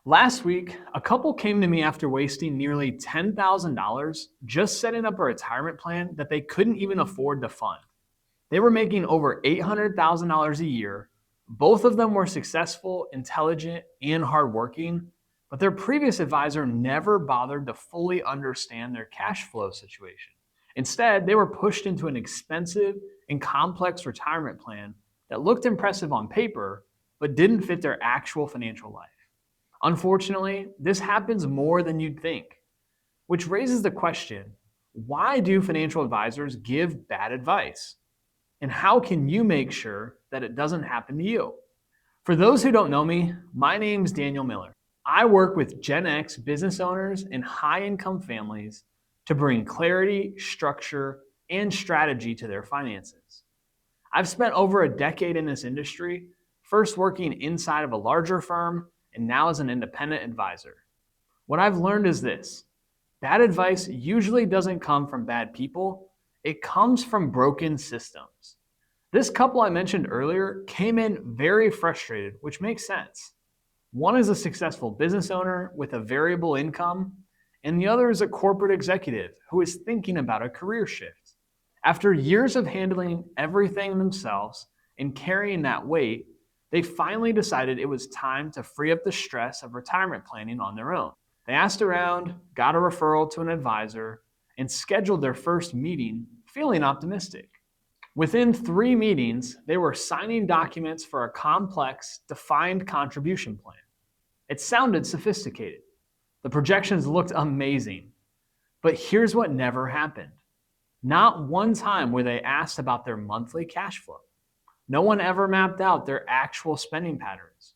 Last week, a couple came to me after wasting nearly $10,000 just setting up a retirement plan that they couldn't even afford to fund. They were making over $800,000 a year. Both of them were successful, intelligent, and hardworking, but their previous advisor never bothered to fully understand their cash flow situation. Instead, they were pushed into an expensive and complex retirement plan that looked impressive on paper, but didn't fit their actual financial life. Unfortunately, this happens more than you'd think, which raises the question, why do financial advisors give bad advice? And how can you make sure that it doesn't happen to you? For those who don't know me, my name's Daniel Miller. I work with Gen X business owners and high income families to bring clarity, structure, and strategy to their finances. I've spent over a decade in this industry, first working inside of a larger firm and now as an independent advisor. What I've learned is this: bad advice usually doesn't come from bad people, it comes from broken systems. This couple I mentioned earlier came in very frustrated, which makes sense. One is a successful business owner with a variable income, and the other is a corporate executive who is thinking about a career shift. After years of handling everything themselves and carrying that weight, they finally decided it was time to free up the stress of retirement planning on their own. They asked around, got a referral to an advisor, and scheduled their first meeting feeling optimistic. Within 3 meetings, they were signing documents for a complex, defined contribution plan. It sounded sophisticated. The projections looked amazing. But here's what never happened. Not one time were they asked about their monthly cash flow. No one ever mapped out their actual spending patterns.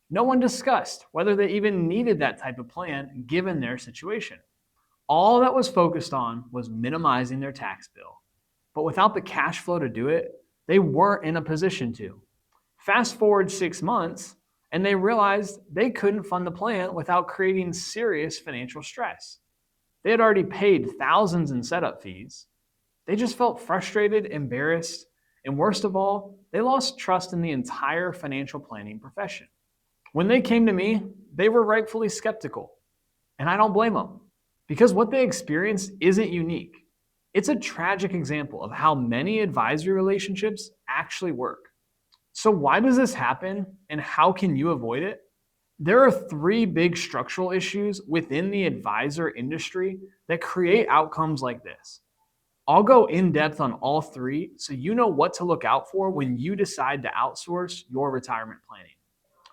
No one discussed whether they even needed that type of plan given their situation. All that was focused on was minimizing their tax bill. But without the cash flow to do it, they weren't in a position to. Fast forward 6 months, and they realized they couldn't fund the plan without creating serious financial stress. They had already paid thousands in setup fees. They just felt frustrated, embarrassed, and worst of all, they lost trust in the entire financial planning profession. When they came to me, they were rightfully skeptical, and I don't blame them, because what they experienced isn't unique. It's a tragic example of how many advisory relationships actually work. So why does this happen, and how can you avoid it? There are 3 big structural issues within the advisor industry that create outcomes like this. I'll go in depth on all 3 so you know what to look out for when you decide to outsource your retirement planning.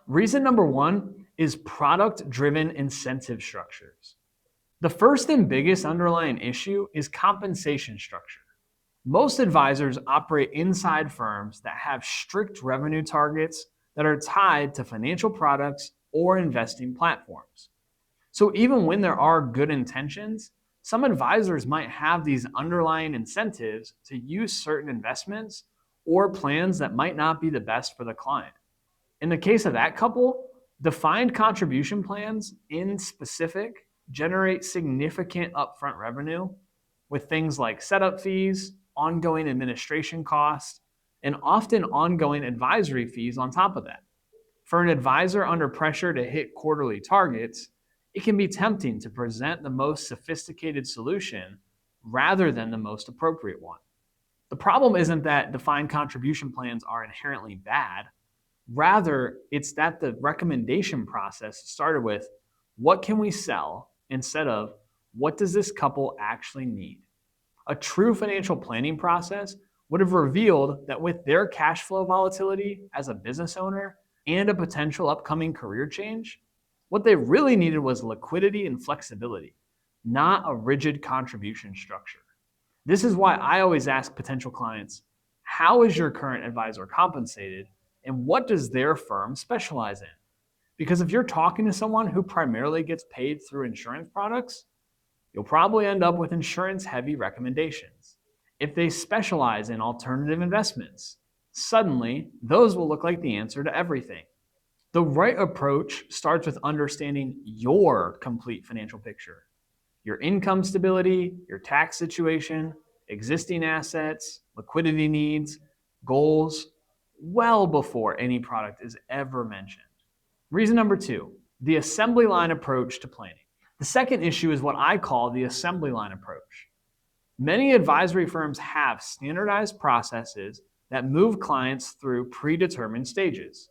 Reason number 1 is product-driven incentive structures. The first and biggest underlying issue is compensation structure. Most advisors operate inside firms that have strict revenue targets that are tied to financial products or investing platforms. So even when there are good intentions, some advisors might have these underlying incentives to use certain investments or plans that might not be the best for the client. In the case of that couple, defined contribution plans in specific generate significant upfront revenue with things like setup fees, ongoing administration costs, and often ongoing advisory fees on top of that. For an advisor under pressure to hit quarterly targets, it can be tempting to present the most sophisticated solution rather than the most appropriate one. The problem isn't that defined contribution plans are inherently bad. Rather, it's that the recommendation process started with, what can we sell, instead of, what does this couple actually need? A true financial planning process would have revealed that with their cash flow volatility as a business owner and a potential upcoming career change, what they really needed was liquidity and flexibility, not a rigid contribution structure. This is why I always ask potential clients, how is your current advisor compensated, and what does their firm specialize in? Because if you're talking to someone who primarily gets paid through insurance products, you'll probably end up with insurance-heavy recommendations. If they specialize in alternative investments, suddenly those will look like the answer to everything. The right approach starts with understanding your complete financial picture: your income stability, your tax situation, existing assets, liquidity needs, goals, well before any product is ever mentioned. Reason number 2, The assembly line approach to planning. The second issue is what I call the assembly line approach. Many advisory firms have standardized processes that move clients through predetermined stages: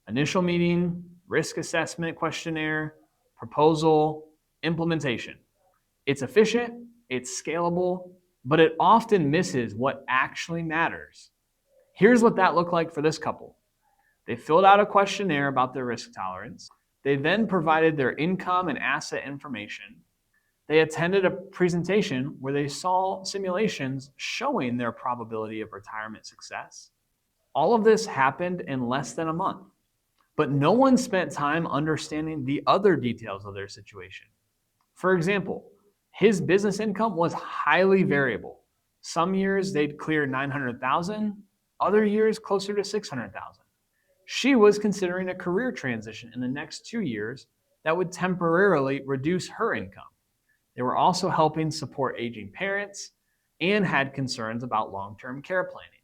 initial meeting, risk assessment questionnaire, proposal, implementation. It's efficient, it's scalable, but it often misses what actually matters. Here's what that looked like for this couple. They filled out a questionnaire about their risk tolerance. They then provided their income and asset information. They attended a presentation where they saw simulations showing their probability of retirement success. All of this happened in less than a month, but no one spent time understanding the other details of their situation. For example, his business income was highly variable. Some years they'd clear 900,000, other years closer to 600,000. She was considering a career transition in the next 2 years that would temporarily reduce her income. They were also helping support aging parents and had concerns about long-term care planning.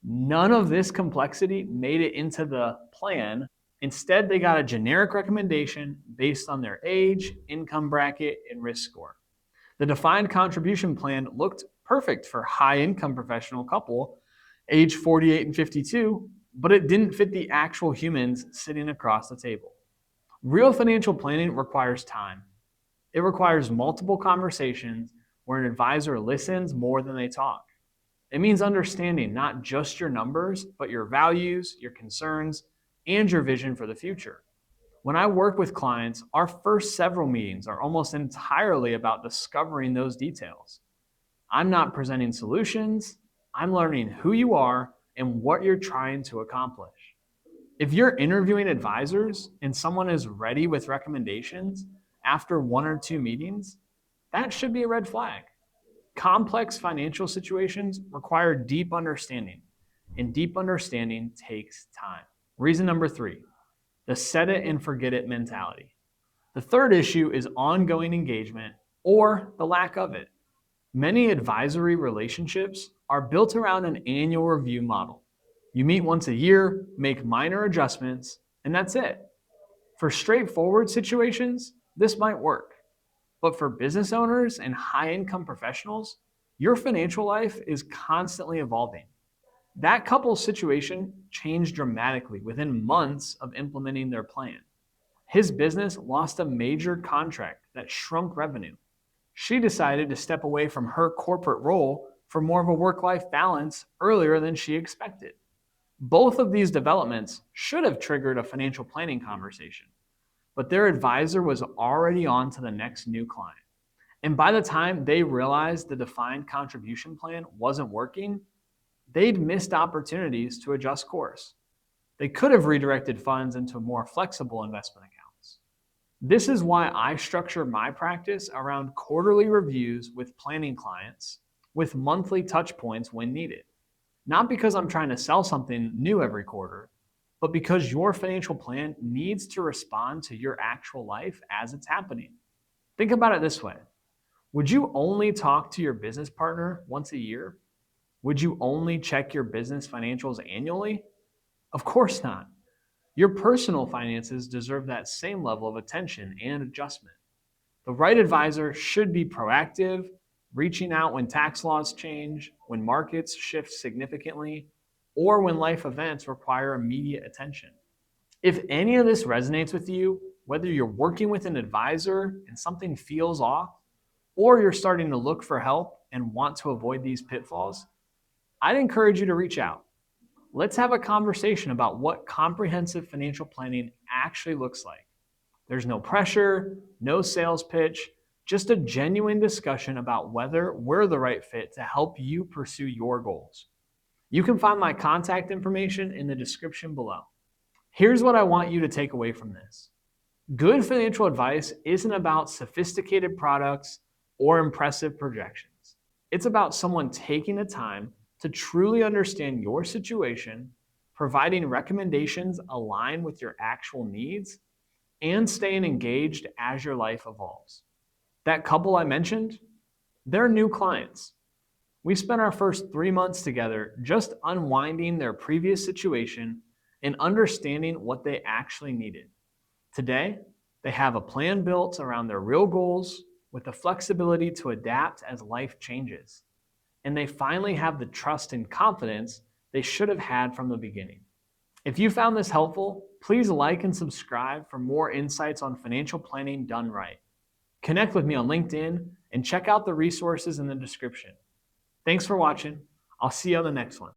None of this complexity made it into the plan. Instead, they got a generic recommendation based on their age, income bracket, and risk score. The defined contribution plan looked perfect for high-income professional couple, age 48 and 52, but it didn't fit the actual humans sitting across the table. Real financial planning requires time. It requires multiple conversations where an advisor listens more than they talk. It means understanding not just your numbers, but your values, your concerns, and your vision for the future. When I work with clients, our first several meetings are almost entirely about discovering those details. I'm not presenting solutions, I'm learning who you are and what you're trying to accomplish. If you're interviewing advisors and someone is ready with recommendations after 1 or 2 meetings, that should be a red flag. Complex financial situations require deep understanding, and deep understanding takes time. Reason number 3, the set it and forget it mentality. The third issue is ongoing engagement or the lack of it. Many advisory relationships are built around an annual review model. You meet once a year, make minor adjustments, and that's it. For straightforward situations, this might work. But for business owners and high-income professionals, your financial life is constantly evolving. That couple's situation changed dramatically within months of implementing their plan. His business lost a major contract that shrunk revenue. She decided to step away from her corporate role for more of a work-life balance earlier than she expected. Both of these developments should have triggered a financial planning conversation, but their advisor was already on to the next new client. And by the time they realized the defined contribution plan wasn't working, they'd missed opportunities to adjust course. They could have redirected funds into more flexible investment accounts. This is why I structure my practice around quarterly reviews with planning clients, with monthly touch points when needed. Not because I'm trying to sell something new every quarter, but because your financial plan needs to respond to your actual life as it's happening. Think about it this way. Would you only talk to your business partner once a year? Would you only check your business financials annually? Of course not. Your personal finances deserve that same level of attention and adjustment. The right advisor should be proactive, reaching out when tax laws change, when markets shift significantly, or when life events require immediate attention. If any of this resonates with you, whether you're working with an advisor and something feels off, or you're starting to look for help and want to avoid these pitfalls, I'd encourage you to reach out. Let's have a conversation about what comprehensive financial planning actually looks like. There's no pressure, no sales pitch, just a genuine discussion about whether we're the right fit to help you pursue your goals. You can find my contact information in the description below. Here's what I want you to take away from this. Good financial advice isn't about sophisticated products or impressive projections. It's about someone taking the time to truly understand your situation, providing recommendations aligned with your actual needs, and staying engaged as your life evolves. That couple I mentioned, they're new clients. We spent our first 3 months together just unwinding their previous situation and understanding what they actually needed. Today, They have a plan built around their real goals with the flexibility to adapt as life changes. And they finally have the trust and confidence they should have had from the beginning. If you found this helpful, please like and subscribe for more insights on financial planning done right. Connect with me on LinkedIn and check out the resources in the description. Thanks for watching. I'll see you on the next one.